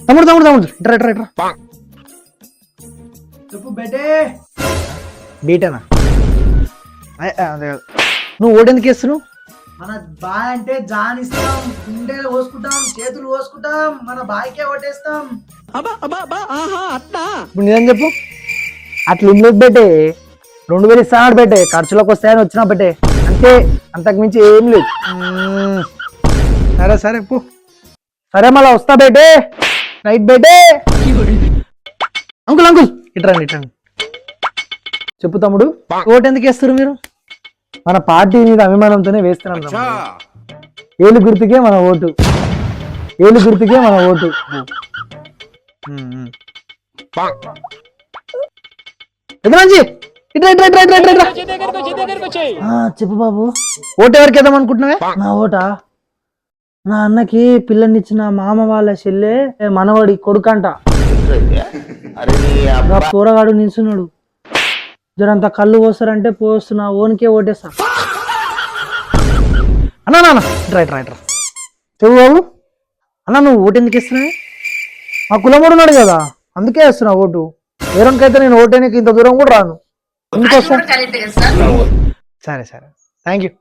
తమ్ముడు తమ్ముడు తమ్ముడు ఇట్రా ఇట్రా ఇట్రా. చెప్పు బేటే. బీటనా? అదే నువ్వు ఓటెందుకు వేస్తున్నావు? మన బాయ్ అంటే జాన్ ఇస్తాం, గుండెలు పోసుకుంటాం, చేతులు పోసుకుంటాం, మన బాయ్కే ఓటేస్తాం. ఇప్పుడు నిజం చెప్పు. అట్లా ఇల్లు పెట్టే 2000 ఇస్తాడు పెట్టే, ఖర్చులకు వస్తాయని వచ్చినా పెట్టే అంతే, అంతకు మించి ఏం లేదు. సరే సరే పో. సరే మళ్ళా వస్తా బేటే. రైట్ బేటే. అంకుల్ అంకుల్ ఇట్రండి ఇట్రండి. చెప్పు తమ్ముడు, ఓటు ఎందుకు వేస్తారు మీరు? మన పార్టీ మీద అభిమానంతోనే వేస్తున్నాం తమ్ముడు. ఏలు గుర్తుకే మన ఓటు, ఏలు గుర్తుకే మన ఓటు. మంచి చెప్పు బాబు, ఓటు ఎవరికి వేద్దాం అనుకుంటున్నావే? నా ఓటా నా అన్నకి పిల్లనిచ్చిన మామ వాళ్ళ చెల్లె మనవాడి కొడుకంట. పోరగాడు నిల్చున్నాడు, జరంతా కళ్ళు పోస్తారంటే పోస్తున్నా, ఓనికే ఓటేస్తా. అన్నా నాన్న రైట్ రైట్ రా. చెప్పు బాబు. అన్న నువ్వు ఓటు ఎందుకు ఇస్తున్నావు? మా కులముడు ఉన్నాడు కదా, అందుకే వేస్తున్నా ఓటు. వేరొకైతే నేను ఓటేనికి ఇంత దూరం కూడా రాను. ఎందుకు వస్తా? సరే సరే, థ్యాంక్ యూ.